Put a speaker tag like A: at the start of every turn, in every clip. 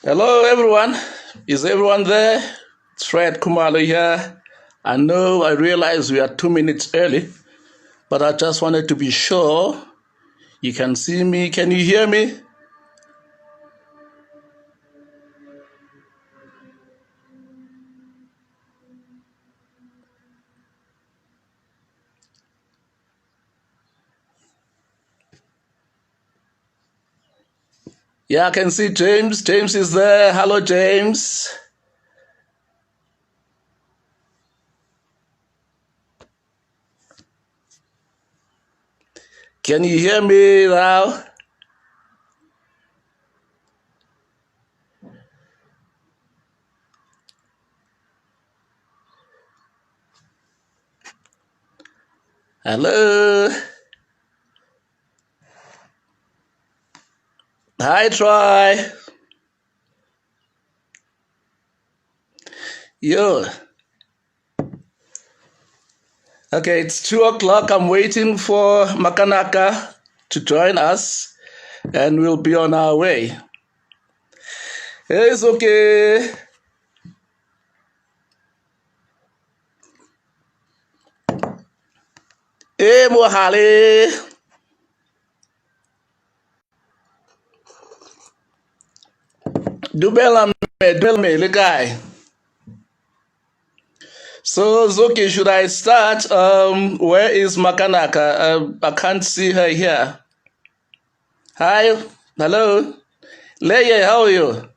A: Hello, everyone. Is everyone there? It's Fred Khumalo here. I realize we are 2 minutes early, but I just wanted to be sure you can see me. Can you hear me? Yeah, I can see James. James is there. Hello, James. Can you hear me now? Hello. Hi, Troy. Yo. Okay, it's 2 o'clock. I'm waiting for Makanaka to join us, and we'll be on our way. It's okay. Hey, Mohale. Dubelame, the guy. So, Zoki, should I start? Where is Makanaka? I can't see her here. Hi, hello. Leye, how are you?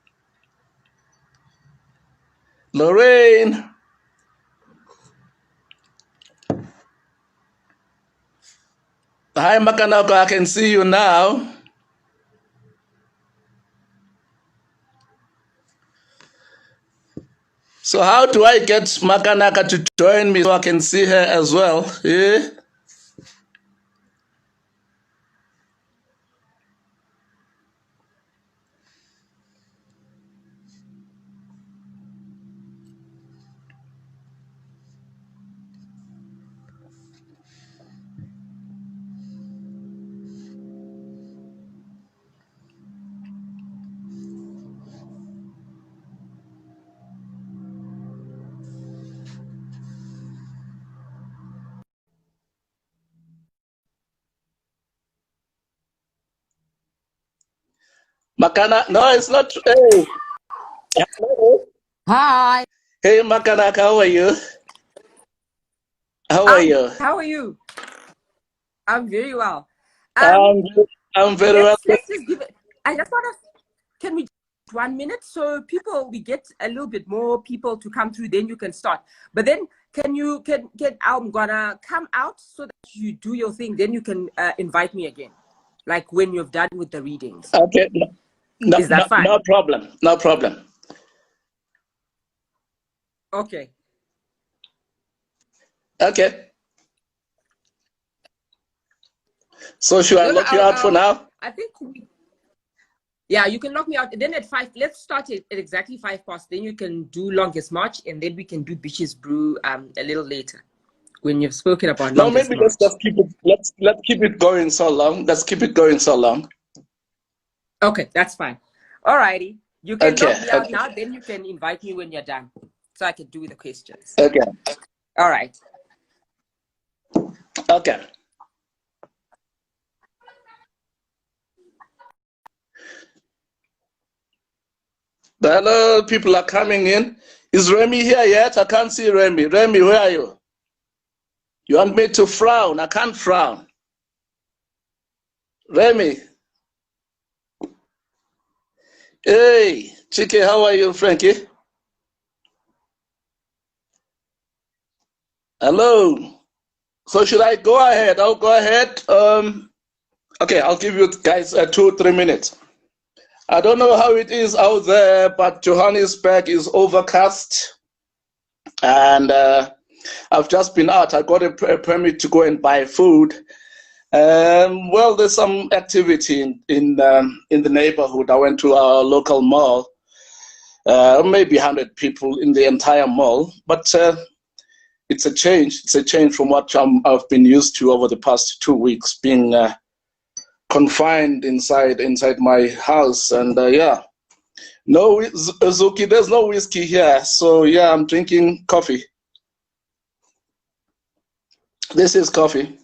A: Lorraine. Hi, Makanaka, I can see you now. So how do I get Makanaka to join me so I can see her as well? Yeah? Makana, no, it's not. Hey, hello.
B: Hi.
A: Hey, Makanaka, how are you? How are you?
B: How are you? I'm very well.
A: Um, I'm very well.
B: Let's just give it. I just want to. Can we 1 minute so we get a little bit more people to come through? Then you can start. But then can I'm gonna come out so that you do your thing. Then you can invite me again, like when you've done with the readings.
A: Okay,
B: Is that fine?
A: no problem. No problem.
B: Okay.
A: Okay. So should I lock you out for now?
B: I think. Yeah, you can lock me out. Then at 5, let's start it at exactly 5 past. Then you can do longest march, and then we can do Bitches Brew a little later when you've spoken about
A: No,
B: longest
A: maybe let's
B: march.
A: just keep it. Let's keep it going so long. Let's keep it going so long.
B: Okay, that's fine. Alrighty, you can
A: Okay.
B: lock me out now. Then you can invite me when you're done, so I can do the questions.
A: Okay.
B: All right.
A: Okay. Hello, people are coming in. Is Remy here yet? I can't see Remy. Remy, where are you? You want me to frown? I can't frown. Remy. Hey, Chike, how are you, Frankie? Hello. So should I go ahead? I'll go ahead. Okay, I'll give you guys 2-3 minutes. I don't know how it is out there, but Johannesburg is overcast. And I've just been out. I got a permit to go and buy food. Well, there's some activity in the neighborhood. I went to our local mall. Maybe 100 people in the entire mall. But it's a change. It's a change from what I've been used to over the past 2 weeks, being confined inside my house. And yeah, No, Zuki, there's no whiskey here. So yeah, I'm drinking coffee. This is coffee.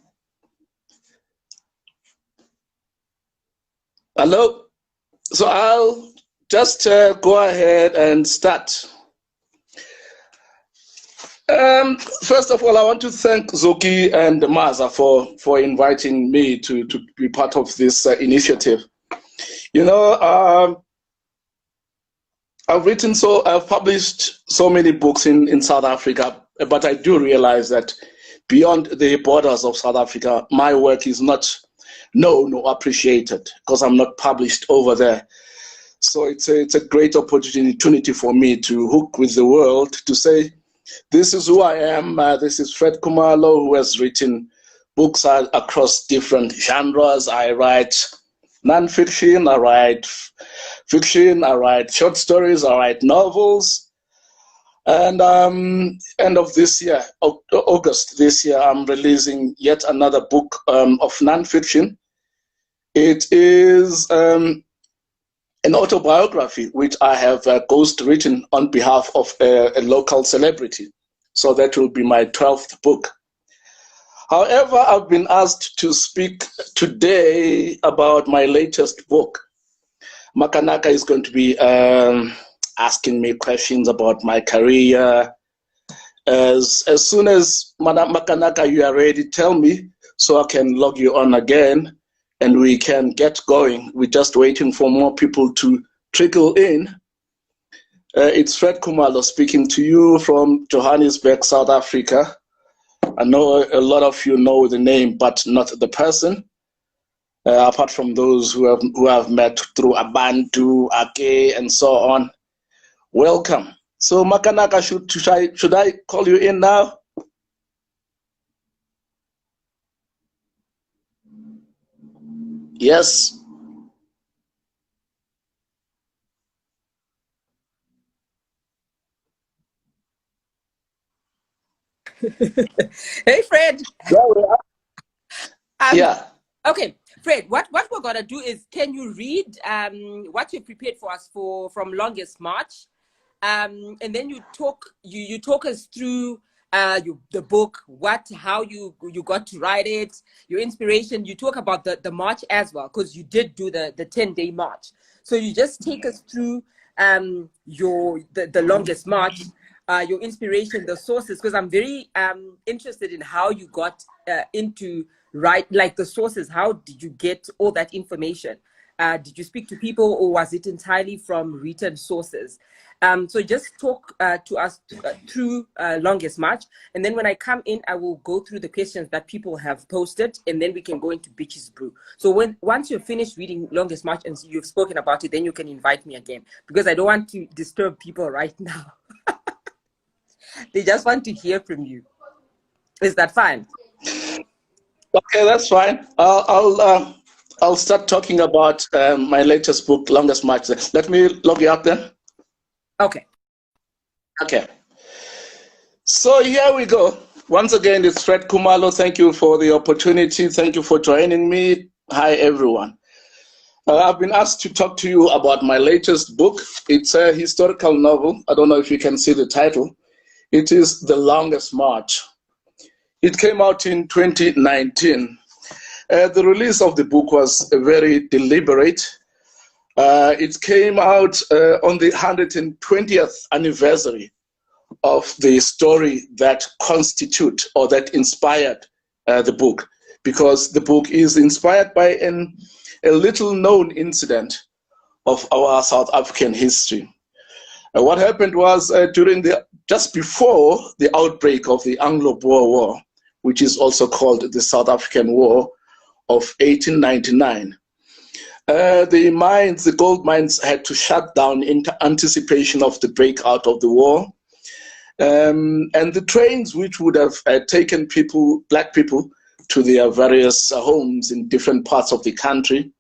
A: Hello? So I'll just go ahead and start. First of all, I want to thank Zuki and Maza for inviting me to be part of this initiative. You know, I've published so many books in South Africa, but I do realize that beyond the borders of South Africa, my work is not known or appreciated because I'm not published over there. So it's a great opportunity for me to hook with the world to say, this is who I am. This is Fred Khumalo, who has written books across different genres. I write non-fiction, I write fiction, I write short stories, I write novels. And end of this year, August this year, I'm releasing yet another book of non-fiction. It is an autobiography which I have ghost-written on behalf of a local celebrity. So that will be my 12th book. However, I've been asked to speak today about my latest book. Makanaka is going to be asking me questions about my career. As soon as Madam Makanaka, you are ready, tell me so I can log you on again and we can get going. We're just waiting for more people to trickle in. It's Fred Khumalo speaking to you from Johannesburg, South Africa. I know a lot of you know the name, but not the person. Apart from those who have met through Abantu, Ake, and so on. Welcome. So Makanaka, should I call you in now? Yes.
B: Hey, Fred.
A: Yeah.
B: Okay, Fred. What we're gonna do is, can you read what you prepared for us from Longest March, and then you talk us through the book, how you got to write it, your inspiration. You talk about the march as well, because you did do the 10-day march. So you just take us through the Longest March. Your inspiration, the sources, because I'm very interested in how you got into like the sources. How did you get all that information? Did you speak to people, or was it entirely from written sources? So just talk to us through Longest March, and then when I come in, I will go through the questions that people have posted, and then we can go into Bitches Brew. So once you're finished reading Longest March and you've spoken about it, then you can invite me again, because I don't want to disturb people right now. They just want to hear from you. Is that fine?
A: Okay, that's fine. I'll start talking about my latest book, Longest March. Let me log you up then.
B: Okay.
A: Okay. So here we go. Once again, it's Fred Khumalo. Thank you for the opportunity. Thank you for joining me. Hi, everyone. I've been asked to talk to you about my latest book. It's a historical novel. I don't know if you can see the title. It is The Longest March. It came out in 2019. The release of the book was very deliberate. It came out on the 120th anniversary of the story that inspired the book, because the book is inspired by a little known incident of our South African history. What happened was just before the outbreak of the Anglo-Boer War, which is also called the South African War of 1899. The gold mines had to shut down in anticipation of the breakout of the war. And the trains which would have taken black people to their various homes in different parts of the country,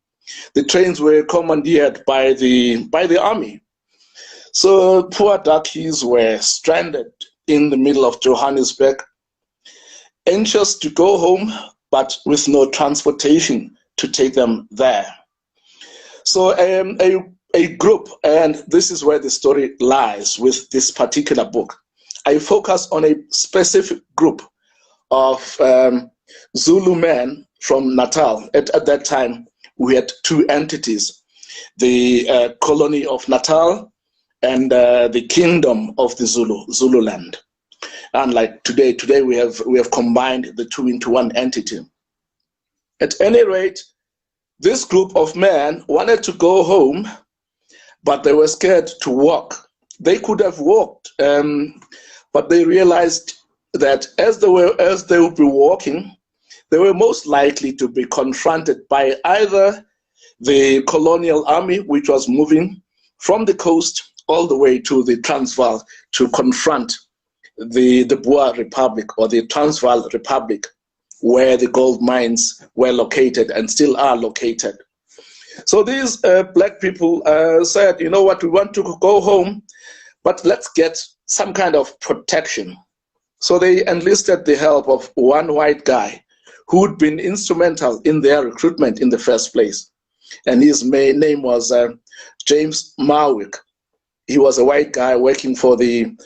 A: the trains were commandeered by the army. So poor darkies were stranded in the middle of Johannesburg, anxious to go home, but with no transportation to take them there. So a group, and this is where the story lies with this particular book. I focus on a specific group of Zulu men from Natal. At that time, we had two entities, the colony of Natal and the kingdom of the Zululand. Unlike today we have combined the two into one entity. At any rate, this group of men wanted to go home, but they were scared to walk. They could have walked, but they realized that as they would be walking, they were most likely to be confronted by either the colonial army, which was moving from the coast all the way to the Transvaal to confront the Boer Republic or the Transvaal Republic, where the gold mines were located and still are located. So these black people said, you know what, we want to go home, but let's get some kind of protection. So they enlisted the help of one white guy who'd been instrumental in their recruitment in the first place. And his name was James Marwick. He was a white guy working for the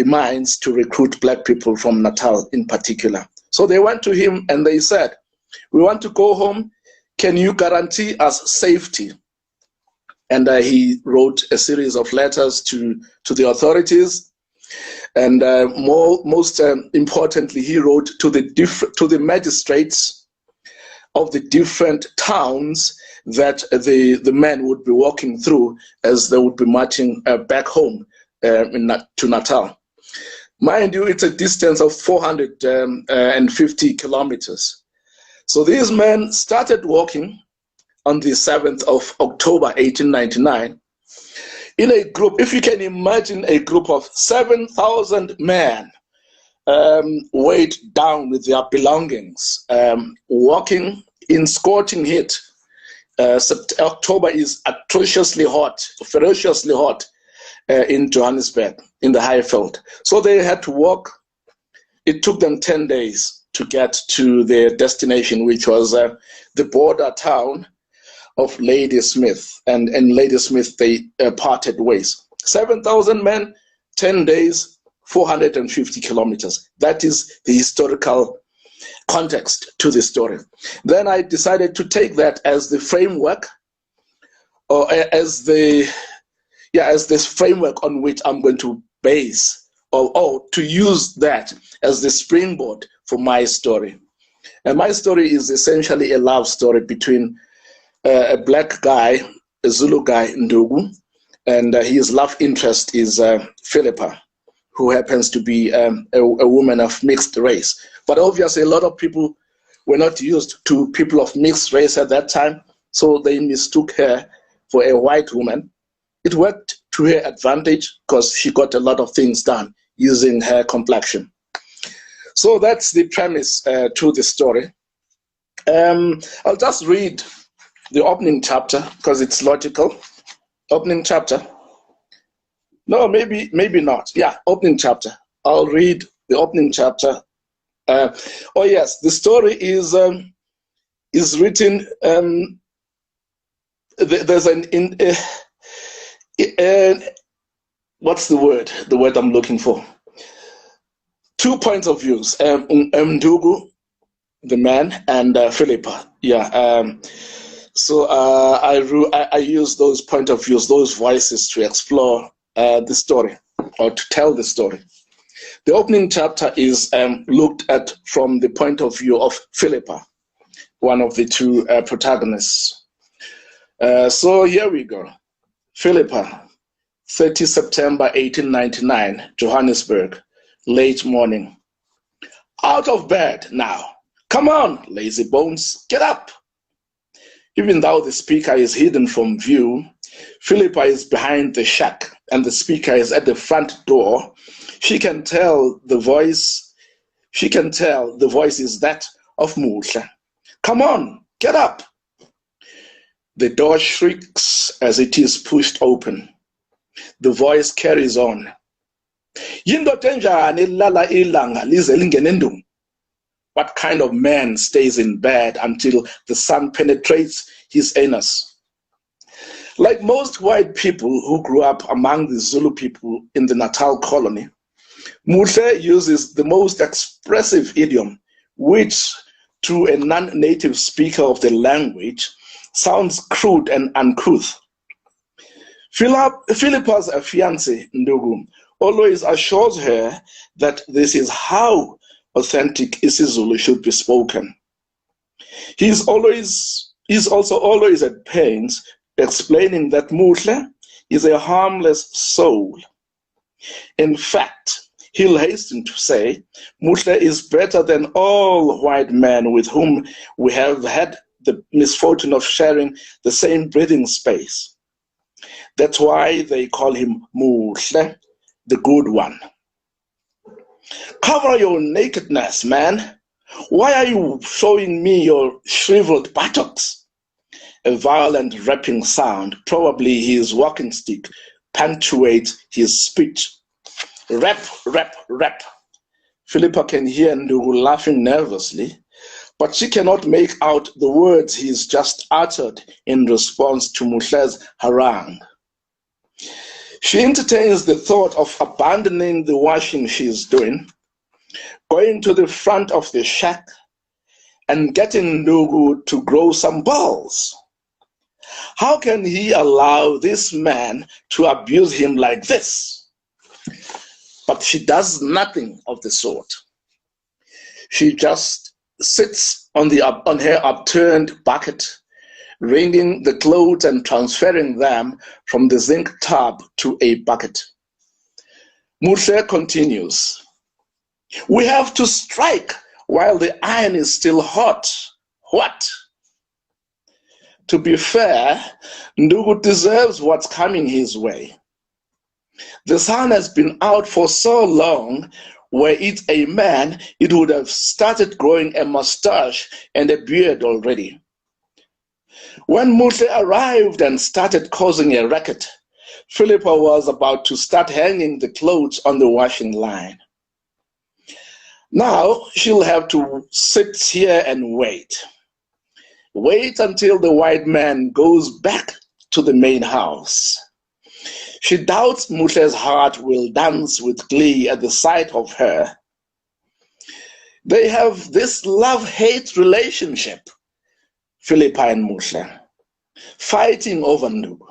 A: mines to recruit black people from Natal in particular. So they went to him and they said, we want to go home. Can you guarantee us safety? And he wrote a series of letters to the authorities. And most importantly, he wrote to the magistrates of the different towns that the men would be walking through as they would be marching back home to Natal. Mind you, it's a distance of 450 kilometers. So these men started walking on the 7th of October, 1899, in a group. If you can imagine a group of 7,000 men weighed down with their belongings, walking in scorching heat. October is atrociously hot, ferociously hot in Johannesburg, in the Highveld. So they had to walk. It took them 10 days to get to their destination, which was the border town of Ladysmith. And in Ladysmith, they parted ways. 7,000 men, 10 days, 450 kilometers. That is the historical context to the story. Then I decided to take that as the framework, or as this framework on which I'm going to base, or to use that as the springboard for my story. And my story is essentially a love story between a black guy, a Zulu guy, Ndugu, and his love interest is Philippa, who happens to be a woman of mixed race. But obviously a lot of people were not used to people of mixed race at that time, so they mistook her for a white woman. It worked to her advantage because she got a lot of things done using her complexion. So that's the premise to the story. I'll just read the opening chapter because it's logical. Opening chapter. No, maybe not. Yeah, opening chapter. I'll read the opening chapter. Oh yes, the story is written. There's what's the word? The word I'm looking for. 2 points of views. Ndugu, the man, and Philippa. Yeah. So I use those point of views, those voices to explore the story or to tell the story. The opening chapter is looked at from the point of view of Philippa, one of the two protagonists. So here we go. Philippa, 30 September 1899, Johannesburg, late morning. Out of bed now. Come on, lazy bones, get up. Even though the speaker is hidden from view, Philippa is behind the shack and the speaker is at the front door. She can tell the voice is that of Muhla. Come on, get up. The door shrieks as it is pushed open. The voice carries on. What kind of man stays in bed until the sun penetrates his anus? Like most white people who grew up among the Zulu people in the Natal colony, Muhle uses the most expressive idiom, which to a non-native speaker of the language sounds crude and uncouth. Philippa's fiancé, Ndugu, always assures her that this is how authentic isiZulu should be spoken. He's also always at pains explaining that Muhle is a harmless soul. In fact, he'll hasten to say, Muhle is better than all white men with whom we have had the misfortune of sharing the same breathing space. That's why they call him Muhle, the good one. Cover your nakedness, man. Why are you showing me your shriveled buttocks? A violent rapping sound, probably his walking stick, punctuates his speech. Rap, rap, rap. Philippa can hear Ndugu laughing nervously, but she cannot make out the words he's just uttered in response to Muhle's harangue. She entertains the thought of abandoning the washing she's doing, going to the front of the shack, and getting Ndugu to grow some balls. How can he allow this man to abuse him like this? But she does nothing of the sort. She just sits on her upturned bucket, wringing the clothes and transferring them from the zinc tub to a bucket. Muhle continues, we have to strike while the iron is still hot. What? To be fair, Ndugu deserves what's coming his way. The sun has been out for so long, were it a man, it would have started growing a mustache and a beard already. When Muhle arrived and started causing a racket, Philippa was about to start hanging the clothes on the washing line. Now she'll have to sit here and wait. Wait until the white man goes back to the main house. She doubts Muhle's heart will dance with glee at the sight of her. They have this love-hate relationship, Philippa and Muhle, fighting over Ndugu.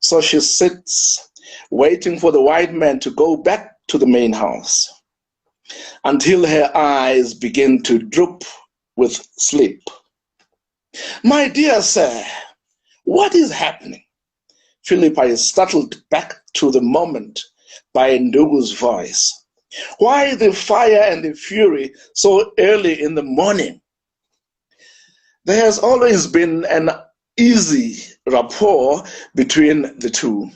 A: So she sits, waiting for the white man to go back to the main house, until her eyes begin to droop with sleep. My dear sir, what is happening? Philippa is startled back to the moment by Ndugu's voice. Why the fire and the fury so early in the morning? There has always been an easy rapport between the two.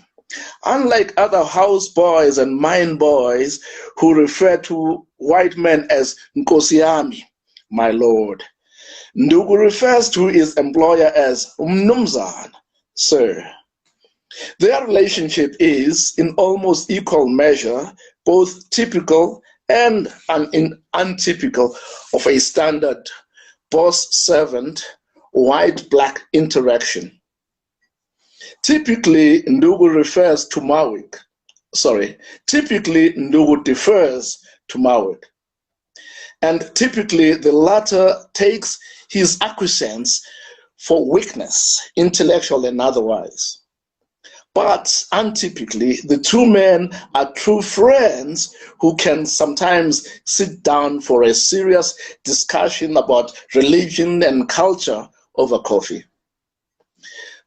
A: Unlike other houseboys and mine boys who refer to white men as Nkosiyami, my lord, Ndugu refers to his employer as Mnumzana, sir. Their relationship is, in almost equal measure, both typical and untypical of a standard boss-servant, white-black interaction. Typically, Ndugu defers to Mawik. And typically, the latter takes his acquiescence for weakness, intellectual and otherwise. But untypically, the two men are true friends who can sometimes sit down for a serious discussion about religion and culture over coffee.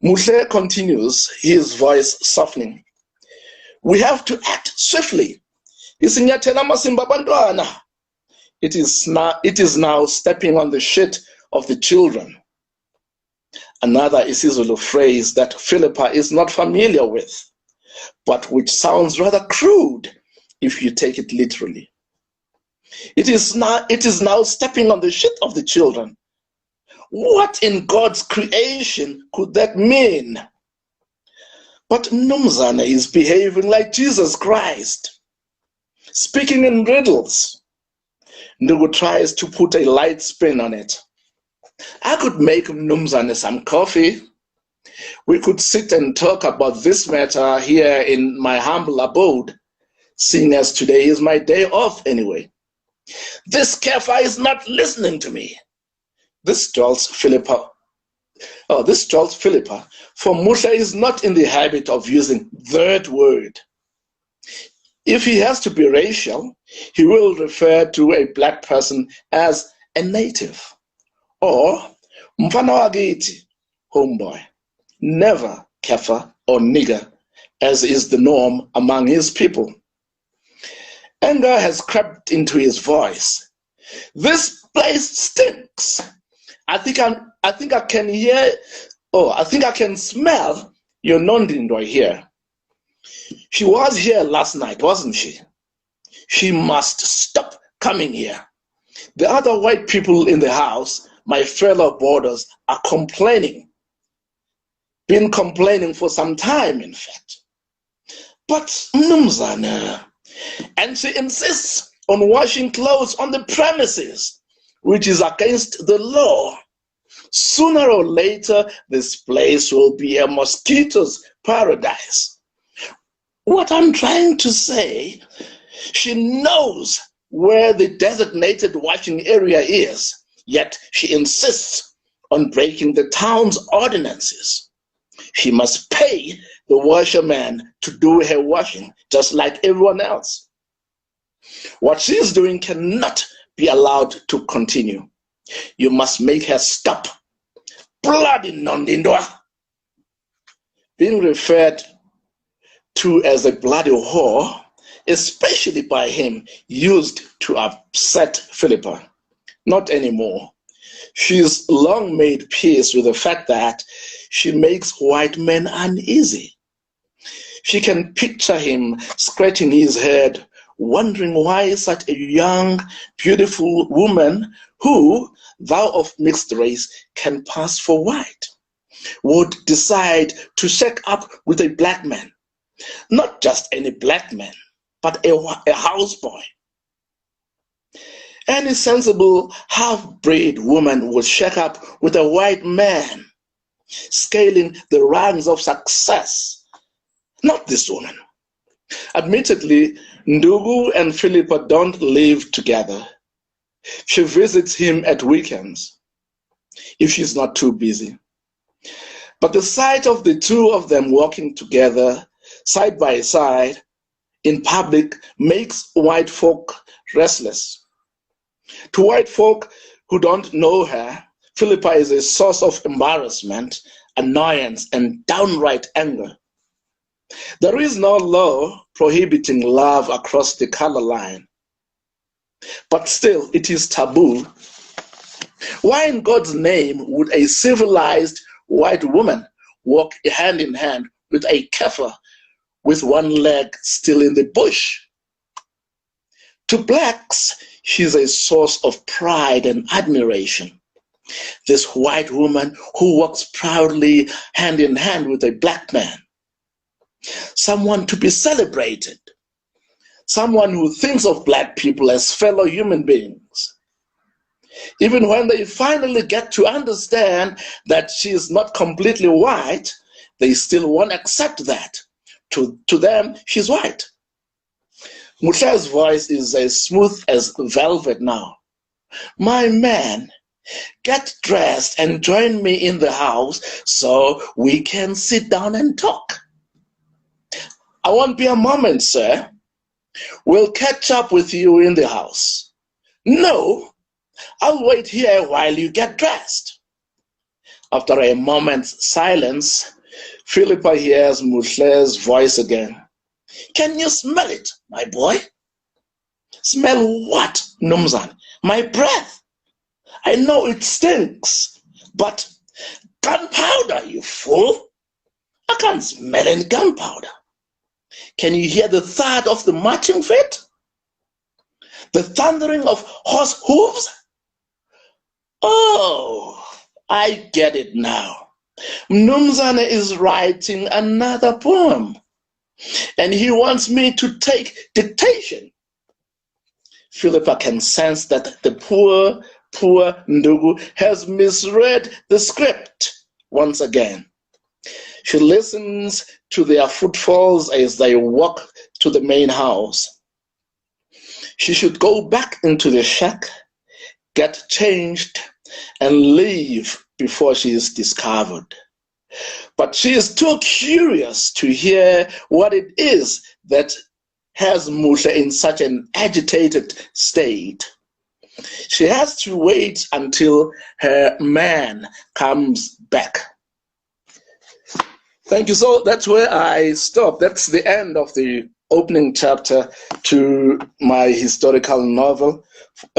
A: Muhle continues, his voice softening. We have to act swiftly. It is now stepping on the shit of the children. Another isiZulu phrase that Philippa is not familiar with, but which sounds rather crude if you take it literally. It is now stepping on the shit of the children. What in God's creation could that mean? But Mnumzana is behaving like Jesus Christ, speaking in riddles. Ndugu tries to put a light spin on it. I could make Mnumzana some coffee. We could sit and talk about this matter here in my humble abode, seeing as today is my day off anyway. This Kepha is not listening to me. This jolts Philippa. Oh, this jolts Philippa, for Musha is not in the habit of using that word. If he has to be racial, he will refer to a black person as a native, or mfana wagiti, homeboy, never Kepha or nigger, as is the norm among his people. Anger has crept into his voice. This place stinks. I think I can hear, I think I can smell your Nondindoi here. She was here last night, wasn't she? She must stop coming here. The other white people in the house, my fellow boarders, are complaining. Been complaining for some time, in fact. But Mnumzana, and she insists on washing clothes on the premises, which is against the law. Sooner or later, this place will be a mosquito's paradise. What I'm trying to say, she knows where the designated washing area is, yet she insists on breaking the town's ordinances. She must pay the washerman to do her washing, just like everyone else. What she's doing cannot be allowed to continue. You must make her stop. Bloody Nondindwa. Being referred to as a bloody whore, especially by him, used to upset Philippa. Not anymore. She's long made peace with the fact that she makes white men uneasy. She can picture him scratching his head, wondering why such a young, beautiful woman who, though of mixed race, can pass for white, would decide to shack up with a black man. Not just any black man, but a houseboy. Any sensible half-breed woman would shack up with a white man, scaling the rungs of success. Not this woman. Admittedly, Ndugu and Philippa don't live together. She visits him at weekends, if she's not too busy. But the sight of the two of them walking together, side by side, in public, makes white folk restless. To white folk who don't know her, Philippa is a source of embarrassment, annoyance, and downright anger. There is no law prohibiting love across the color line, but still it is taboo. Why in God's name would a civilized white woman walk hand in hand with a kafir with one leg still in the bush? To blacks, she's a source of pride and admiration. This white woman who walks proudly hand in hand with a black man. Someone to be celebrated. Someone who thinks of black people as fellow human beings. Even when they finally get to understand that she is not completely white, they still won't accept that. To them, she's white. Musha's voice is as smooth as velvet now. My man, get dressed and join me in the house so we can sit down and talk. I won't be a moment, sir. We'll catch up with you in the house. No, I'll wait here while you get dressed. After a moment's silence, Philippa hears Musha's voice again. Can you smell it, my boy? Smell what, Numzan? My breath. I know it stinks, but gunpowder, you fool. I can't smell any gunpowder. Can you hear the thud of the marching feet? The thundering of horse hooves? Oh, I get it now. Mnumzane is writing another poem, and he wants me to take dictation. Philippa can sense that the poor Ndugu has misread the script once again. She listens to their footfalls as they walk to the main house. She should go back into the shack, get changed, and leave before she is discovered. But she is too curious to hear what it is that has Musha in such an agitated state. She has to wait until her man comes back. Thank you. So that's where I stop. That's the end of the opening chapter to my historical novel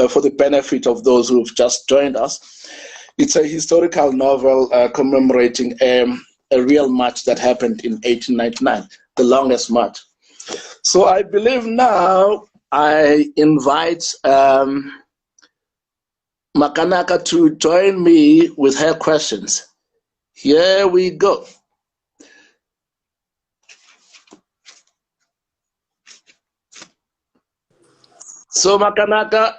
A: for the benefit of those who've just joined us. It's a historical novel commemorating a real march that happened in 1899, the longest march. So I believe now I invite Makanaka to join me with her questions. Here we go. So Makanaka,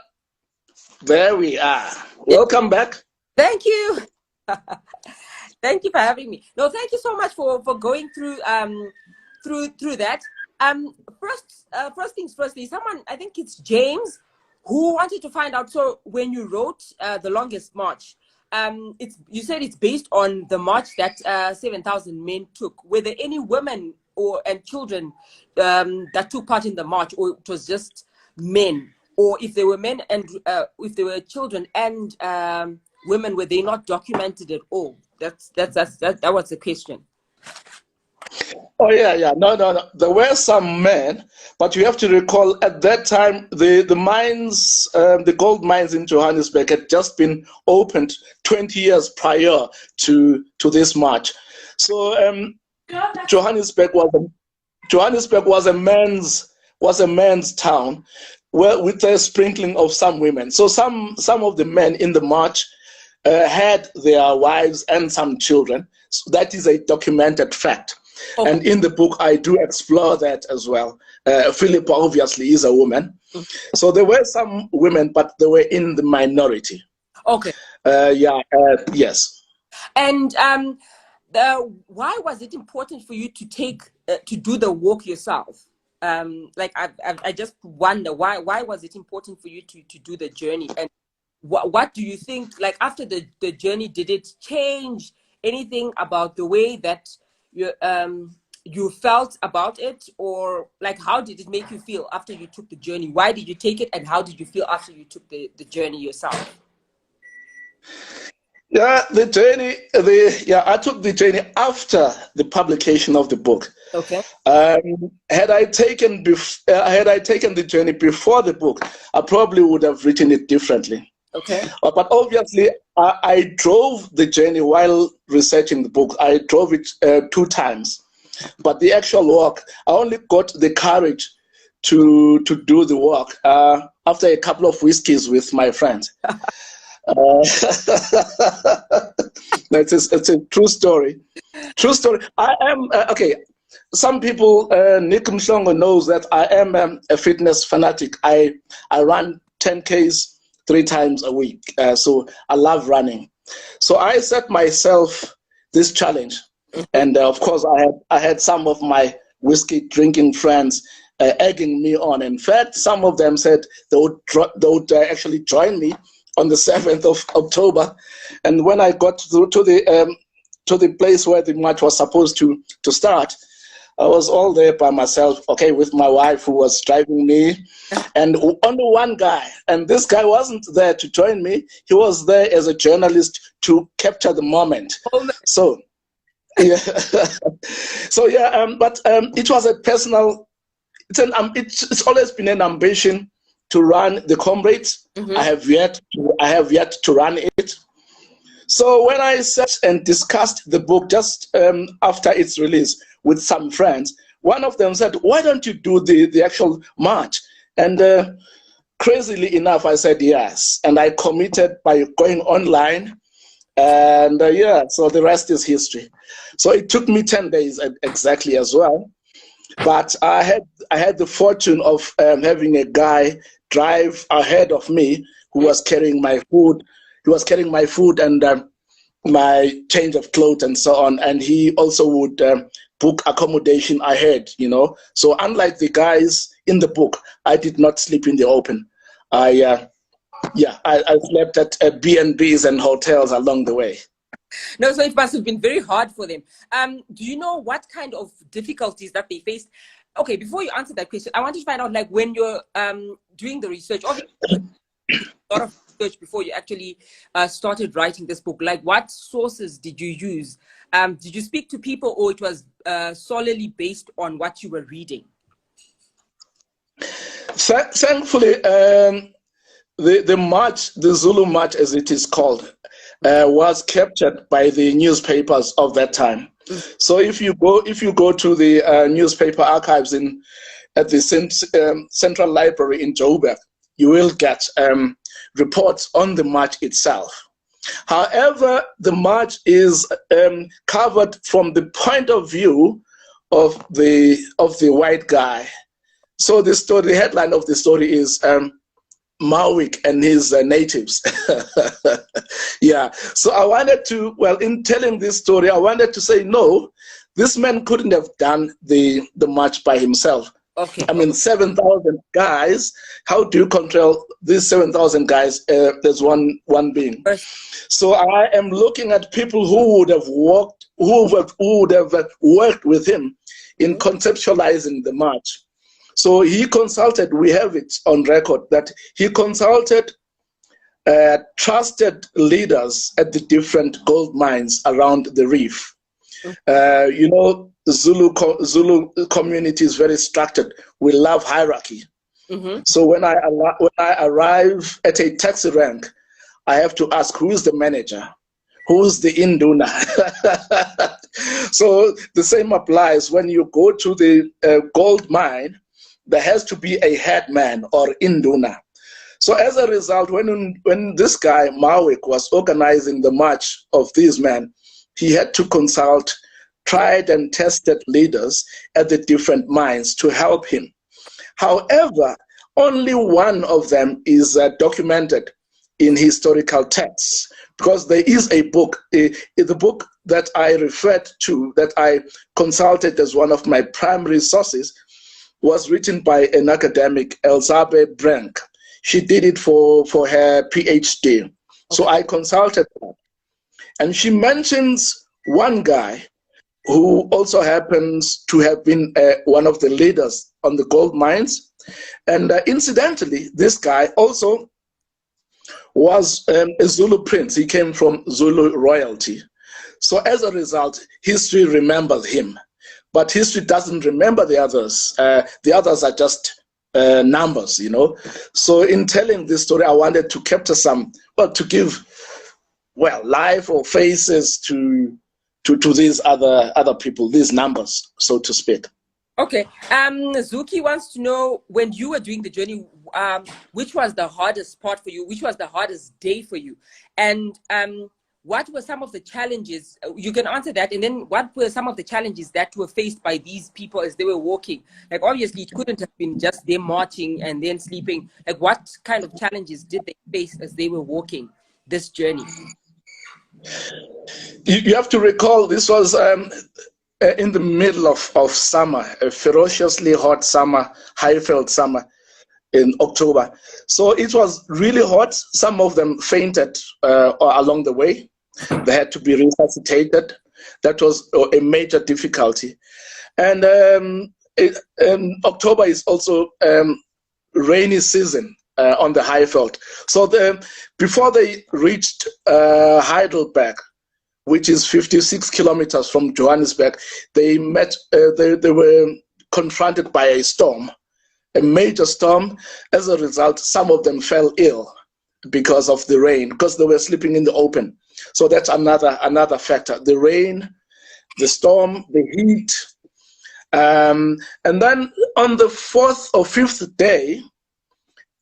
A: there we are. Welcome back.
B: Thank you. Thank you for having me. No, thank you so much for going through through that. First things firstly, someone, I think it's James, who wanted to find out. So when you wrote The Longest March, you said it's based on the march that 7,000 men took. Were there any women and children that took part in the march, or it was just men? Or if there were men and if there were children and women, were they not documented at all? That was the question.
A: Oh yeah. No. There were some men, but you have to recall at that time the mines, the gold mines in Johannesburg had just been opened 20 years prior to this march. So Johannesburg was a man's town, with a sprinkling of some women. So some of the men in the march had their wives and some children. So that is a documented fact. Okay. And in the book, I do explore that as well. Philippa obviously is a woman. So there were some women, but they were in the minority.
B: Okay.
A: Yes.
B: And why was it important for you to do the walk yourself? I just wonder why was it important for you to do the journey, and what do you think, like, after the journey, did it change anything about the way that you felt about it, or like how did it make you feel after you took the journey? Why did you take it, and how did you feel after you took the journey yourself?
A: Yeah, I took the journey after the publication of the book.
B: Okay.
A: Had I taken the journey before the book, I probably would have written it differently.
B: Okay.
A: But obviously, I drove the journey while researching the book. I drove it 2 times, but the actual walk, I only got the courage to do the walk after a couple of whiskeys with my friends. It's a true story. True story. I am okay. Some people, Nick Mshongo knows that I am a fitness fanatic. I run 10Ks 3 times a week. So I love running. So I set myself this challenge, and of course I had some of my whiskey drinking friends egging me on. In fact, some of them said they would actually join me on the 7th of October. And when I got to the place where the march was supposed to start, I was all there by myself, okay, with my wife who was driving me, and only one guy. And this guy wasn't there to join me. He was there as a journalist to capture the moment. So, yeah. But it was a personal, it's always been an ambition to run the Comrades. Mm-hmm. I have yet to run it. So when I sat and discussed the book just after its release with some friends, one of them said, "Why don't you do the actual march?" And crazily enough, I said yes, and I committed by going online, and so the rest is history. So it took me 10 days exactly as well, but I had the fortune of having a guy drive ahead of me who was carrying my food. He was carrying my food, and my change of clothes and so on, and he also would book accommodation ahead, you know. So unlike the guys in the book, I did not sleep in the open. I slept at B&Bs and hotels along the way.
B: No, so it must have been very hard for them. Do you know what kind of difficulties that they faced? Okay, before you answer that question, I want to find out, like, when you're doing the research, obviously a lot of research before you actually started writing this book. Like, what sources did you use? Did you speak to people, or it was solely based on what you were reading?
A: Thankfully, the march, the Zulu march, as it is called, was captured by the newspapers of that time. So if you go to the newspaper archives at the Central Library in Joburg, you will get reports on the march itself. However, the march is covered from the point of view of the white guy. So the headline of the story is Mawick and his natives. Yeah. So I wanted to, well, in telling this story, I wanted to say, no, this man couldn't have done the march by himself.
B: Okay.
A: I mean, 7,000 guys. How do you control these 7,000 guys? There's one being. So I am looking at people who would have worked with him in conceptualizing the march. So he consulted. We have it on record that he consulted trusted leaders at the different gold mines around the reef. You know, the Zulu community is very structured. We love hierarchy. So when I arrive at a taxi rank, I have to ask, who is the manager? Who's the induna? So the same applies when you go to the gold mine. There has to be a headman or induna. So as a result, when this guy Mawick was organizing the march of these men, he had to consult tried and tested leaders at the different mines to help him. However, only one of them is documented in historical texts, because there is a book, the book that I referred to, that I consulted as one of my primary sources, was written by an academic, Elzabe Brank. She did it for her PhD. Okay. So I consulted her. And she mentions one guy who also happens to have been one of the leaders on the gold mines. And incidentally, this guy also was a Zulu prince. He came from Zulu royalty. So as a result, history remembers him. But history doesn't remember the others. The others are just numbers, you know. So in telling this story, I wanted to capture some, well, to give, well, life or faces to these other people, these numbers, so to speak.
B: Okay. Zuki wants to know, when you were doing the journey, which was the hardest part for you? Which was the hardest day for you? And what were some of the challenges? You can answer that. And then what were some of the challenges that were faced by these people as they were walking? Like, obviously, it couldn't have been just them marching and then sleeping. Like, what kind of challenges did they face as they were walking this journey?
A: You have to recall, this was in the middle of summer, a ferociously hot summer, Highveld summer in October. So it was really hot. Some of them fainted along the way. They had to be resuscitated. That was a major difficulty. And October is also rainy season on the Highveld. So before they reached Heidelberg, which is 56 kilometers from Johannesburg, they were confronted by a storm, a major storm. As a result, some of them fell ill because of the rain, because they were sleeping in the open. So that's another factor: the rain, the storm, the heat. And then on the fourth or fifth day,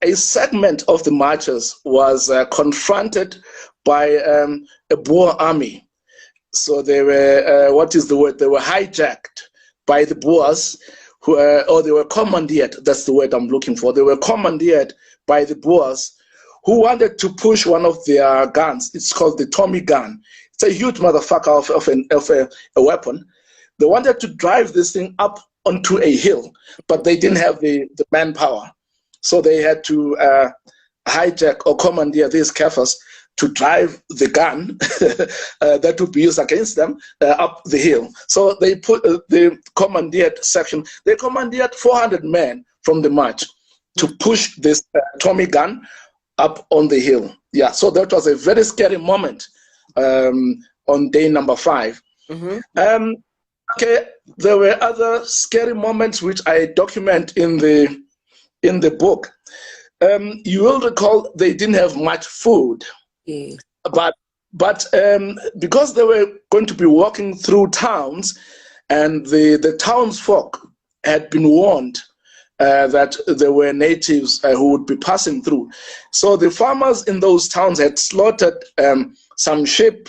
A: a segment of the marchers was confronted by a Boer army. So they were, what is the word? They were hijacked by the Boers, or they were commandeered. That's the word I'm looking for. They were commandeered by the Boers, who wanted to push one of their guns. It's called the Tommy gun. It's a huge motherfucker of a weapon. They wanted to drive this thing up onto a hill, but they didn't have the manpower. So they had to hijack or commandeer these Kafirs to drive the gun that would be used against them up the hill. So they put the commandeered section, they commandeered 400 men from the march to push this Tommy gun up on the hill. Yeah, so that was a very scary moment on day number 5. Okay, there were other scary moments which I document in the book. You will recall they didn't have much food. Yeah. But because they were going to be walking through towns, and the townsfolk had been warned that there were natives who would be passing through. So the farmers in those towns had slaughtered some sheep,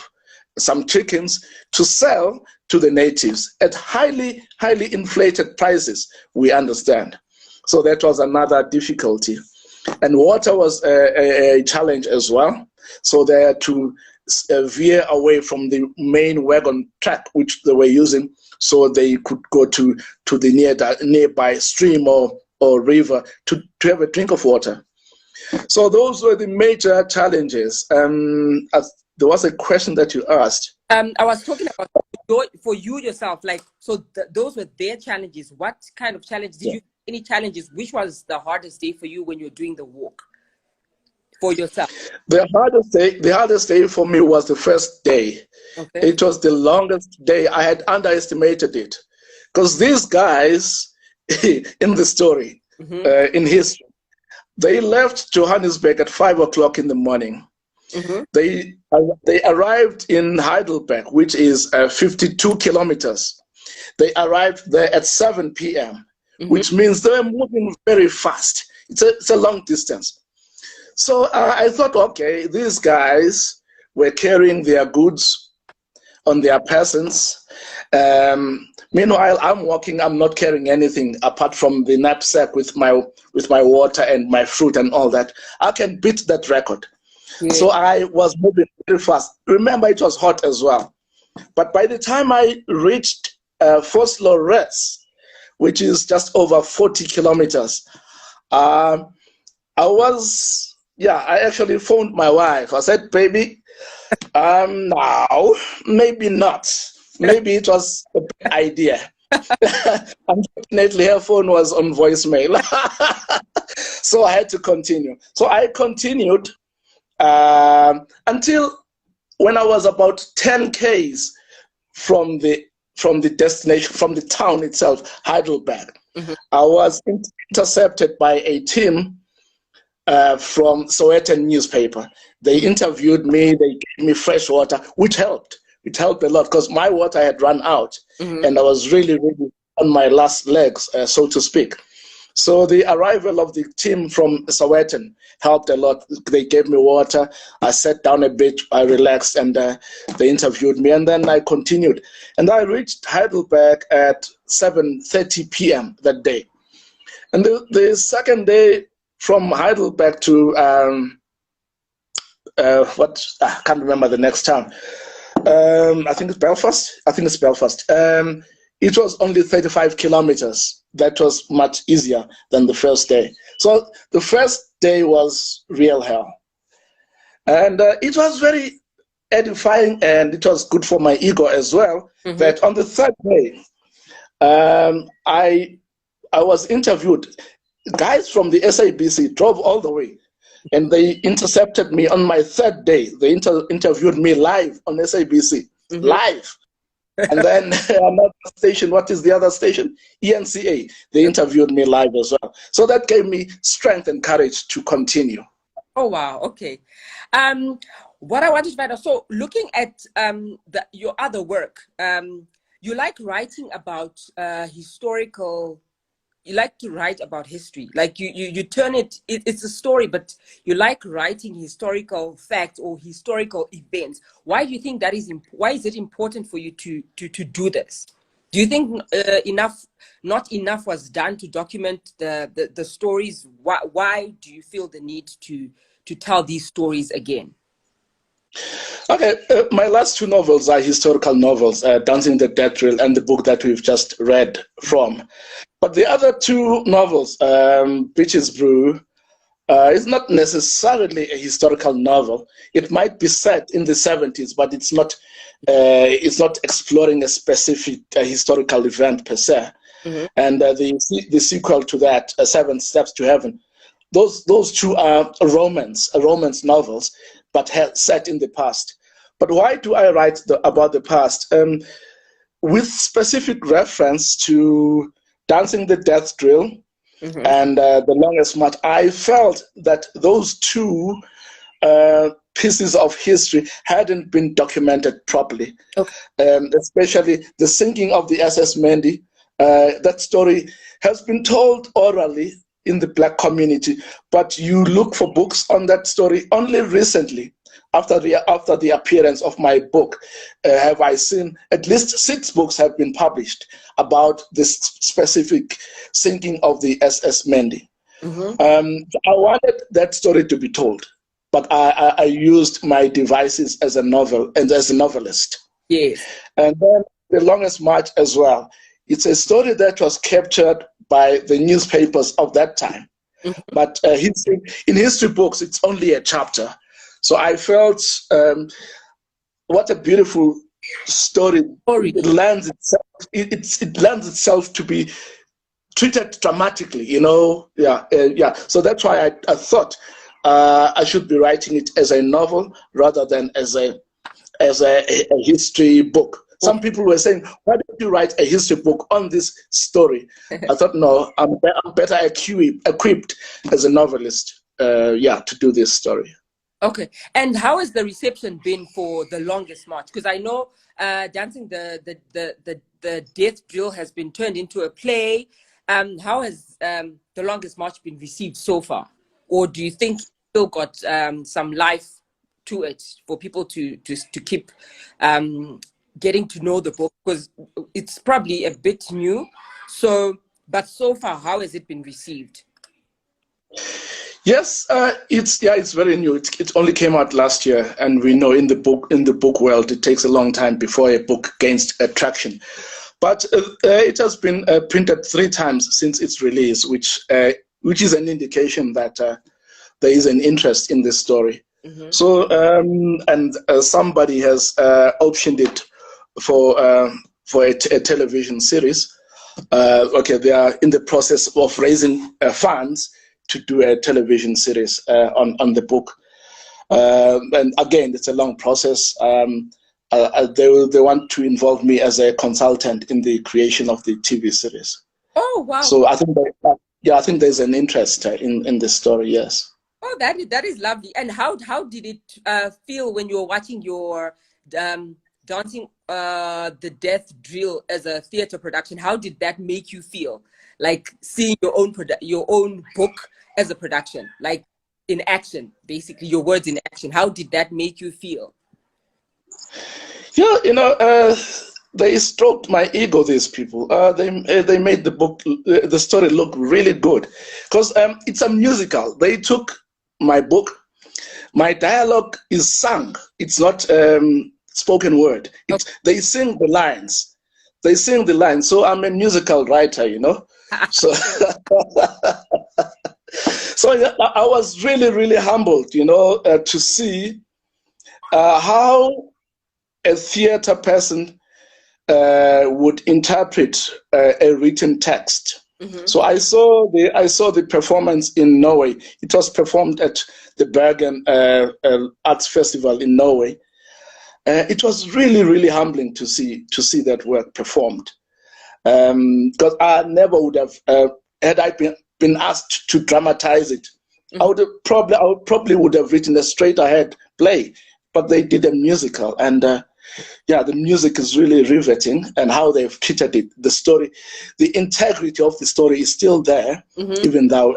A: some chickens to sell to the natives at highly inflated prices, we understand. So that was another difficulty. And water was a challenge as well. So they had to veer away from the main wagon track which they were using, so they could go to the nearby stream or river to have a drink of water. So those were the major challenges. There was a question that you asked.
B: I was talking about for you yourself, like, so those were their challenges. What kind of challenge did you have? Any challenges? Which was the hardest day for you when you were doing the walk for yourself?
A: The hardest day for me was the first day. Okay. It was the longest day. I had underestimated it, because these guys in the story, in history, they left Johannesburg at 5 o'clock in the morning. They arrived in Heidelberg, which is 52 kilometers. They arrived there at 7 p.m., which means they were moving very fast. It's a long distance. So I thought, okay, these guys were carrying their goods on their persons. Meanwhile, I'm walking, I'm not carrying anything apart from the knapsack with my water and my fruit and all that. I can beat that record. Yeah. So I was moving very fast. Remember, it was hot as well. But by the time I reached Vosloorus, which is just over 40 kilometers, I actually phoned my wife. I said, baby, now, maybe not. Maybe it was a bad idea. Unfortunately, her phone was on voicemail. So I had to continue. So I continued until when I was about 10 Ks from the destination, from the town itself, Heidelberg. I was intercepted by a team from Sowetan newspaper. They interviewed me, they gave me fresh water, which helped. It helped a lot because my water had run out and I was really on my last legs, so to speak. So the arrival of the team from Sowetan helped a lot. They gave me water. I sat down a bit, I relaxed, and they interviewed me. And then I continued. And I reached Heidelberg at 7:30 p.m. that day. And the second day from Heidelberg to, I can't remember the next town. I think it's Belfast. It was only 35 kilometers. That was much easier than the first day. So the first day was real hell. And it was very edifying, and it was good for my ego as well, that on the third day, I was interviewed. Guys from the SABC drove all the way, and they intercepted me on my third day. They interviewed me live on SABC, live. And then another station, what is the other station? ENCA. They interviewed me live as well. So that gave me strength and courage to continue.
B: Oh, wow. Okay. What I wanted to find out, so looking at your other work, you like writing about historical, you like to write about history. Like you turn it's a story, but you like writing historical facts or historical events. Why do you think that is, why is it important for you to do this? Do you think not enough was done to document the stories? Why do you feel the need to tell these stories again?
A: Okay, my last two novels are historical novels, Dancing the Death Drill and the book that we've just read from. But the other two novels, Beaches Brew, is not necessarily a historical novel. It might be set in the 70s, but it's not exploring a specific historical event per se.
B: Mm-hmm.
A: And the sequel to that, Seven Steps to Heaven, those two are romance novels, but set in the past. But why do I write about the past? With specific reference to Dancing the Death Drill,
B: Mm-hmm.
A: and The Longest March, I felt that those two pieces of history hadn't been documented properly.
B: Okay.
A: Especially the sinking of the SS Mendi. That story has been told orally in the Black community, but you look for books on that story only recently. After the appearance of my book, have I seen at least 6 books have been published about this specific sinking of the SS Mendi.
B: Mm-hmm.
A: I wanted that story to be told, but I used my devices as a novelist.
B: Yes.
A: And then The Longest March as well. It's a story that was captured by the newspapers of that time.
B: Mm-hmm.
A: But in history books, it's only a chapter. So I felt, what a beautiful story. It lends itself. It lends itself to be treated dramatically. Yeah. So that's why I thought I should be writing it as a novel rather than as a history book. Some people were saying, "Why don't you write a history book on this story?" I thought, no, I'm better equipped as a novelist, to do this story.
B: Okay, and how has the reception been for The Longest March? Because I know Dancing the Death Drill has been turned into a play. How has The Longest March been received so far? Or do you think it's still got some life to it for people to keep getting to know the book? Because it's probably a bit new. But so far, how has it been received?
A: Yes, it's very new. It only came out last year, and we know in the book world it takes a long time before a book gains traction. But it has been printed 3 times since its release, which is an indication that there is an interest in this story.
B: Mm-hmm.
A: So somebody has optioned it for a television series. They are in the process of raising funds to do a television series on the book. And again, it's a long process. They want to involve me as a consultant in the creation of the TV series.
B: Oh, wow.
A: So I think there's an interest in this story, yes.
B: Oh, that is lovely. And how did it feel when you were watching your Dancing the Death Drill as a theater production? How did that make you feel? Like seeing your own book as a production, like in action, basically your words in action. How did that make you feel?
A: Yeah, they stroked my ego. These people, they made the story look really good, because it's a musical. They took my book. My dialogue is sung. It's not spoken word. They sing the lines. So I'm a musical writer, So, so I was really, really humbled, to see how a theater person would interpret a written text.
B: Mm-hmm.
A: So I saw the performance in Norway. It was performed at the Bergen Arts Festival in Norway. It was really, really humbling to see that work performed. Because I never would have, had I been asked to dramatize it, mm-hmm. I would probably would have written a straight ahead play, but they did a musical, and the music is really riveting, and how they've treated it. The story, the integrity of the story is still there, mm-hmm. even though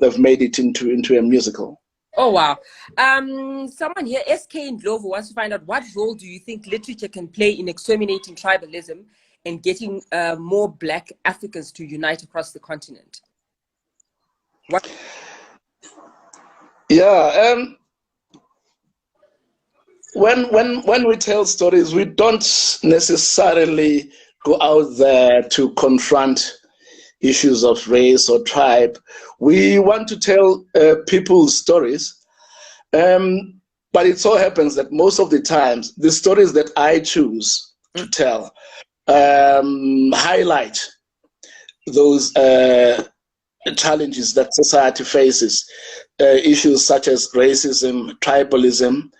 A: they've made it into a musical.
B: Oh, wow. Someone here, SK in Glovo, wants to find out, what role do you think literature can play in exterminating tribalism and getting more Black Africans to unite across the continent? What?
A: Yeah. when we tell stories, we don't necessarily go out there to confront issues of race or tribe. We want to tell people's stories. But it so happens that most of the times, the stories that I choose to tell highlight those challenges that society faces, issues such as racism, tribalism.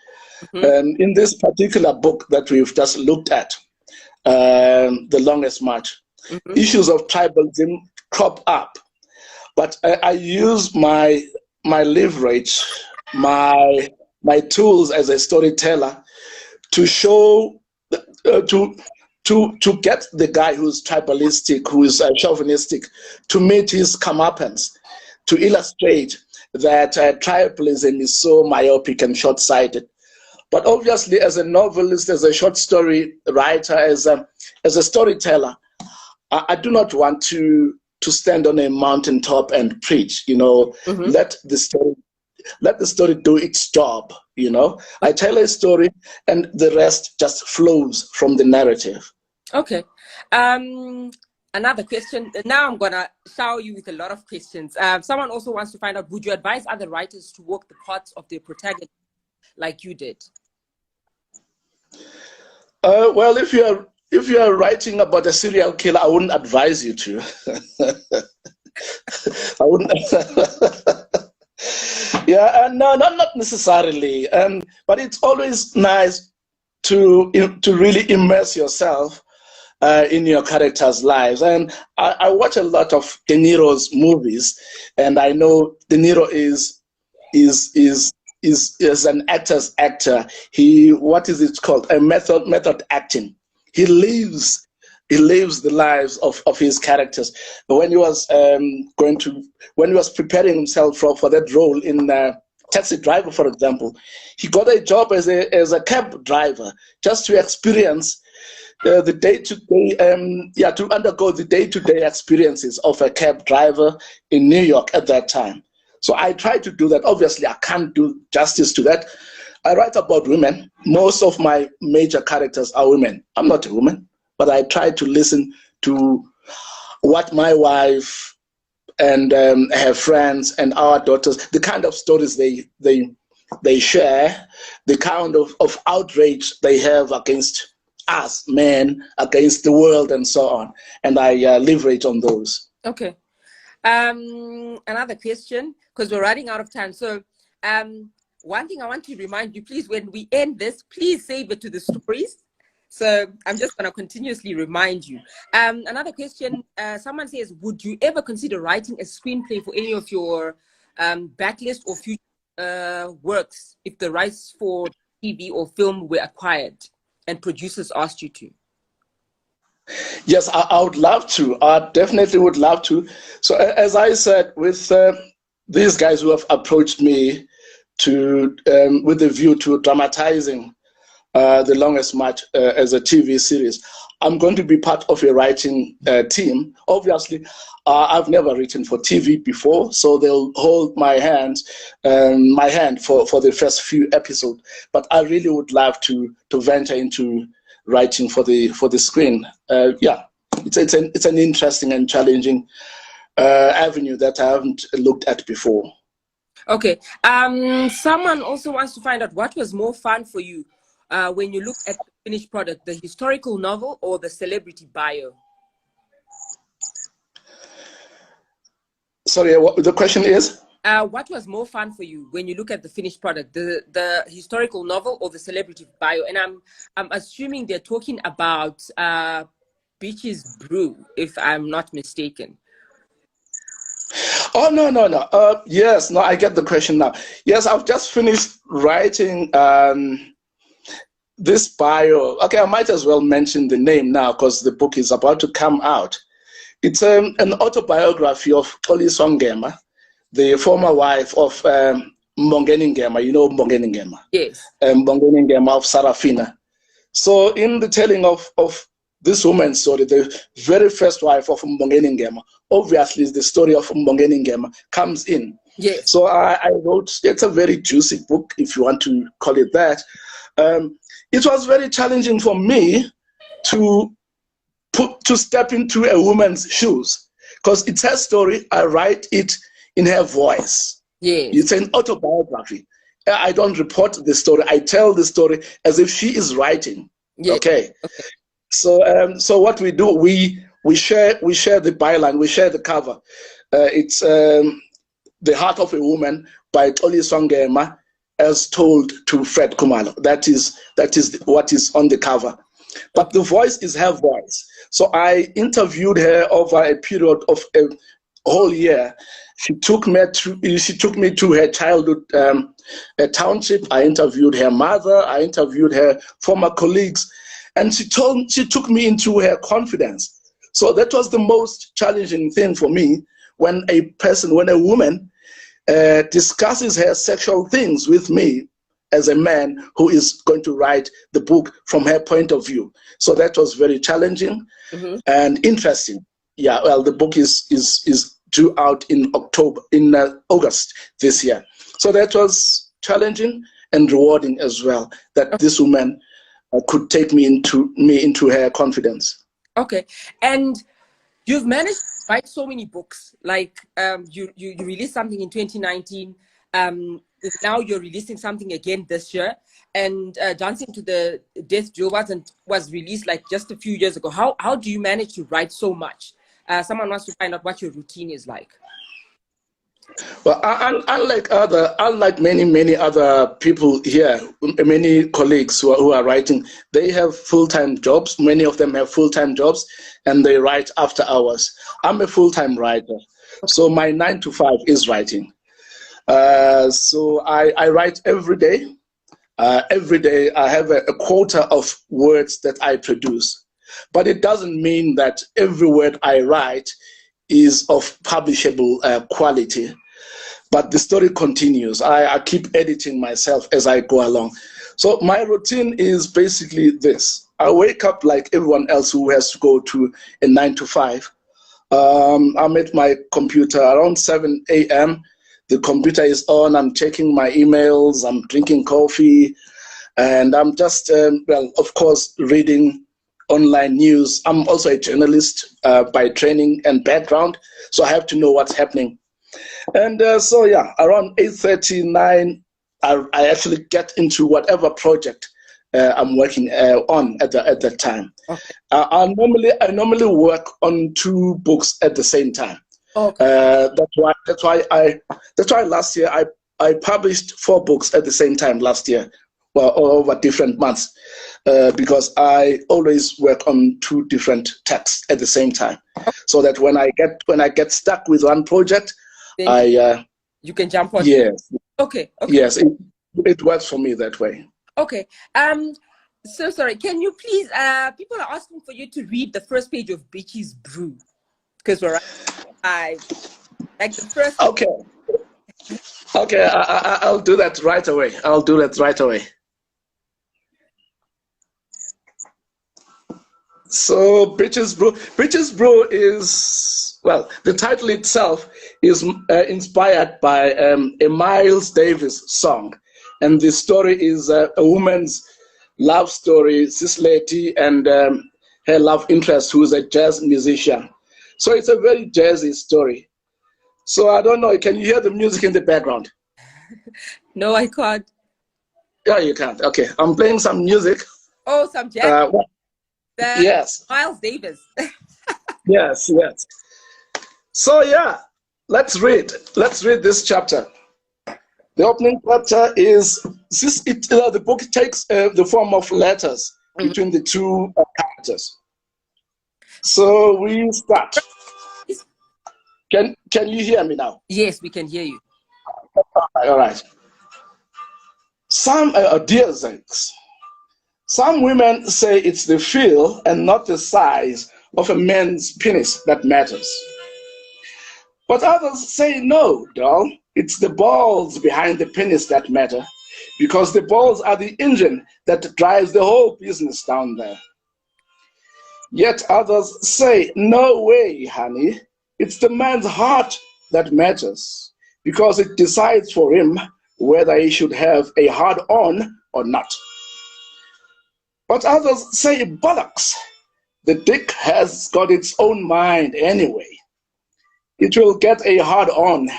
A: In this particular book that we've just looked at, The Longest March, issues of tribalism crop up. But I use my leverage, my tools as a storyteller to show, to get the guy who's tribalistic, who is chauvinistic, to meet his comeuppance, to illustrate that tribalism is so myopic and short-sighted. But obviously, as a novelist, as a short story writer, as a storyteller, I do not want to stand on a mountaintop and preach. Let the story do its job. I tell a story, and the rest just flows from the narrative.
B: Okay. Another question. Now I'm gonna shower you with a lot of questions. Someone also wants to find out: would you advise other writers to walk the paths of their protagonist like you did?
A: Well, if you are writing about a serial killer, I wouldn't advise you to. I wouldn't. Yeah, no, not necessarily. But it's always nice to really immerse yourself in your characters' lives. And I watch a lot of De Niro's movies, and I know De Niro is an actor's actor. What is it called? A method acting. He lives the lives of his characters. But when he was when he was preparing himself for that role in Taxi Driver, for example, he got a job as a cab driver just to experience the day-to-day, to undergo the day-to-day experiences of a cab driver in New York at that time. So I try to do that. Obviously, I can't do justice to that. I write about women. Most of my major characters are women. I'm not a woman, but I try to listen to what my wife and her friends and our daughters, the kind of stories they share, the kind of outrage they have against us, men, against the world, and so on. And I leverage on those.
B: Okay. Another question, because we're running out of time. So one thing I want to remind you, please, when we end this, please save it to the stories. So I'm just going to continuously remind you. Another question, someone says, would you ever consider writing a screenplay for any of your backlist or future works if the rights for TV or film were acquired and producers asked you to?
A: Yes, I would love to. I definitely would love to. So as I said, with these guys who have approached me with a view to dramatizing The Longest March as a TV series, I'm going to be part of a writing team. Obviously, I've never written for TV before, so they'll hold my hand for the first few episodes. But I really would love to venture into writing for the screen. It's an interesting and challenging avenue that I haven't looked at before.
B: Okay. Someone also wants to find out what was more fun for you when you look at the finished product, the historical novel or the celebrity bio?
A: Sorry, what the question is?
B: What was more fun for you when you look at the finished product, the historical novel or the celebrity bio? And I'm assuming they're talking about Beach's Brew, if I'm not mistaken.
A: Oh, no. Yes, no, I get the question now. Yes, I've just finished writing this bio. Okay, I might as well mention the name now because the book is about to come out. It's an autobiography of Xoliso Ngema, the former wife of Mbongeni Ngema. You know Mbongeni Ngema?
B: Yes.
A: Mbongeni Ngema of Sarafina. So in the telling of this woman's story, the very first wife of Mbongeni Ngema, obviously the story of Mbongeni Ngema comes in.
B: Yes.
A: So I wrote, it's a very juicy book, if you want to call it that. It was very challenging for me to step into a woman's shoes, because it's her story. I write it in her voice.
B: Yes.
A: It's an autobiography. I don't report the story. I tell the story as if she is writing.
B: Yes.
A: Okay. So what we do, we share the byline, we share the cover. It's The Heart of a Woman by Toli Swangema, as told to Fred Khumalo. That is what is on the cover. But the voice is her voice. So I interviewed her over a period of a whole year. She took me to her childhood township. I interviewed her mother. I interviewed her former colleagues, and she took me into her confidence. So that was the most challenging thing for me, when a woman discusses her sexual things with me as a man who is going to write the book from her point of view. So that was very challenging and interesting. Yeah, well, the book is due out in August this year. So that was challenging and rewarding as well, that this woman could take me into her confidence.
B: Okay, and you've managed to write so many books. Like you released something in 2019. Now you're releasing something again this year, and Dancing to the Death Jewel was released like just a few years ago. How do you manage to write so much? Someone wants to find out what your routine is like.
A: Well, unlike many other people here, many colleagues who are writing, they have full-time jobs. Many of them have full-time jobs, and they write after hours. I'm a full-time writer, so my 9 to 5 is writing. So I write every day. Every day I have a quota of words that I produce, but it doesn't mean that every word I write is of publishable quality. But the story continues. I keep editing myself as I go along. So my routine is basically this. I wake up like everyone else who has to go to a 9 to 5. I'm at my computer around 7 a.m. The computer is on. I'm checking my emails. I'm drinking coffee. And I'm just, well, of course, reading online news. I'm also a journalist by training and background, so I have to know what's happening. And so, yeah, around 8:30, 9, I actually get into whatever project I'm working on at that time. Okay. I normally work on 2 books at the same time. Okay. That's why last year I published 4 books at the same time last year, well, over different months, because I always work on 2 different texts at the same time, so that when I get stuck with one project,
B: you can jump on.
A: Yes.
B: Okay.
A: Yes, it works for me that way.
B: Okay. So sorry. Can you please? People are asking for you to read the first page of Bitch's Brew, because we're like the first.
A: Okay. Okay. I'll do that right away. So Bitch's Brew is, well, the title itself is inspired by a Miles Davis song, and the story is a woman's love story, Sis Leti, and her love interest, who is a jazz musician. So it's a very jazzy story. So I don't know, can you hear the music in the background?
B: No, I can't.
A: Yeah, you can't. Okay, I'm playing some music.
B: Oh, some jazz.
A: Yes.
B: Miles Davis.
A: Yes. So yeah, let's read this chapter. The opening chapter is the book takes the form of letters between the 2 characters. So we start. Can you hear me now?
B: Yes, we can hear you.
A: All right. Dear Zakes, some women say it's the feel and not the size of a man's penis that matters. But others say, no, doll, it's the balls behind the penis that matter, because the balls are the engine that drives the whole business down there. Yet others say, no way, honey, it's the man's heart that matters, because it decides for him whether he should have a hard-on or not. But others say bollocks. The dick has got its own mind anyway. It will get a hard-on,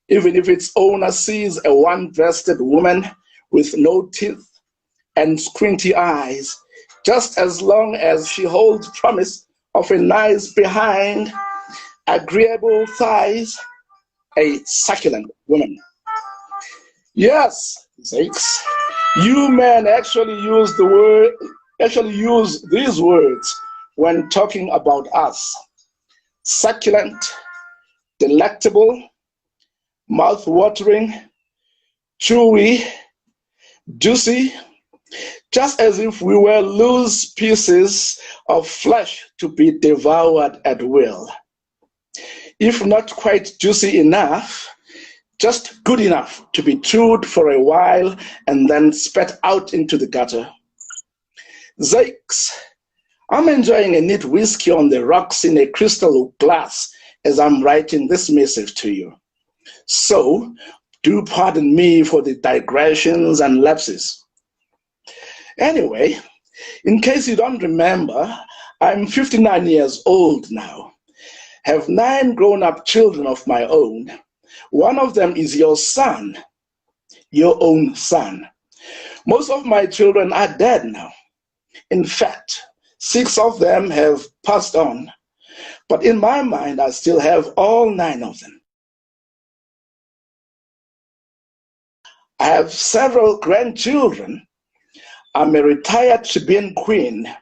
A: even if its owner sees a one-breasted woman with no teeth and squinty eyes, just as long as she holds promise of a nice behind, agreeable thighs, a succulent woman. Yes, sakes, you men actually use these words when talking about us. Succulent, delectable, mouth-watering, chewy, juicy, just as if we were loose pieces of flesh to be devoured at will. If not quite juicy enough, just good enough to be chewed for a while and then spat out into the gutter. Zakes, I'm enjoying a neat whiskey on the rocks in a crystal glass as I'm writing this message to you. So, do pardon me for the digressions and lapses. Anyway, in case you don't remember, I'm 59 years old now, have 9 grown-up children of my own. One of them is your son, your own son. Most of my children are dead now. In fact, 6 of them have passed on, but in my mind, I still have all 9 of them. I have several grandchildren. I'm a retired Chibian queen.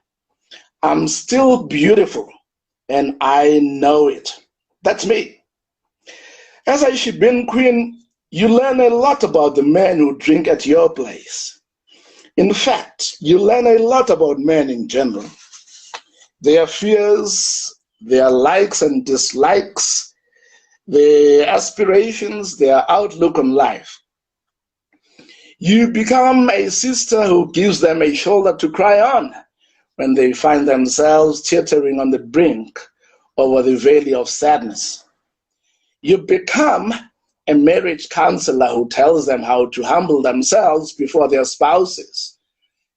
A: I'm still beautiful, and I know it. That's me. As a Chibian queen, you learn a lot about the men who drink at your place. In fact, you learn a lot about men in general. Their fears, their likes and dislikes, their aspirations, their outlook on life. You become a sister who gives them a shoulder to cry on when they find themselves teetering on the brink over the valley of sadness. You become a marriage counselor who tells them how to humble themselves before their spouses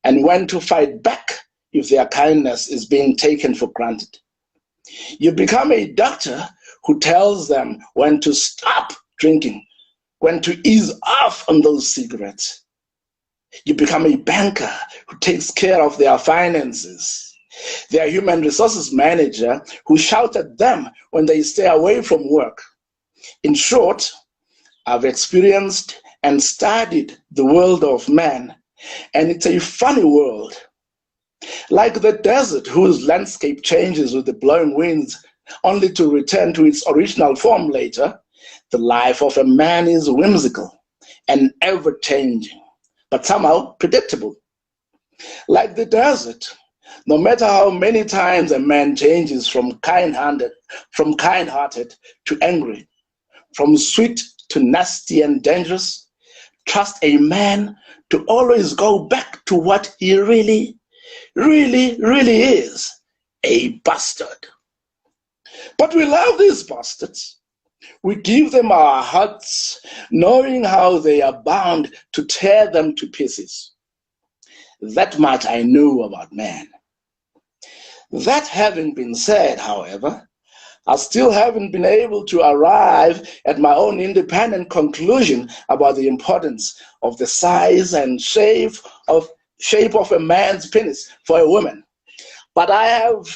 A: and when to fight back if their kindness is being taken for granted. You become a doctor who tells them when to stop drinking, when to ease off on those cigarettes. You become a banker who takes care of their finances, their human resources manager who shouts at them when they stay away from work. In short, I've experienced and studied the world of man, and it's a funny world. Like the desert whose landscape changes with the blowing winds only to return to its original form later, the life of a man is whimsical and ever-changing, but somehow predictable. Like the desert, no matter how many times a man changes from kind-hearted to angry, from sweet to nasty and dangerous, trust a man to always go back to what he really is, a bastard. But we love these bastards. We give them our hearts, knowing how they are bound to tear them to pieces. That much I know about man. That having been said, however, I still haven't been able to arrive at my own independent conclusion about the importance of the size and shape of a man's penis for a woman. But I have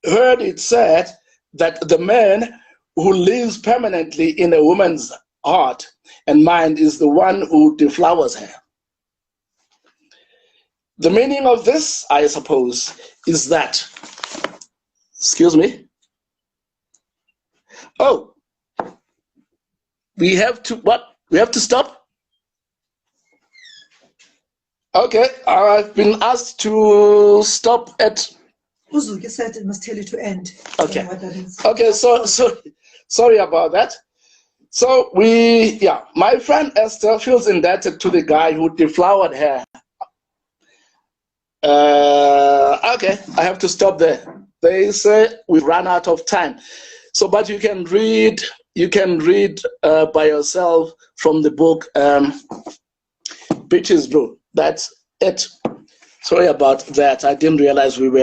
A: heard it said that the man who lives permanently in a woman's heart and mind is the one who deflowers her. The meaning of this, I suppose, is that, excuse me. Oh, we have to, what? We have to stop? Okay, I've been asked to stop at...
C: Uzu, you said it must tell you to end.
A: Okay, okay, so sorry about that. So my friend Esther feels indebted to the guy who deflowered her. Okay, I have to stop there. They say we've run out of time. So, but you can read by yourself from the book Bitches Brew. That's it. Sorry about that. I didn't realize we were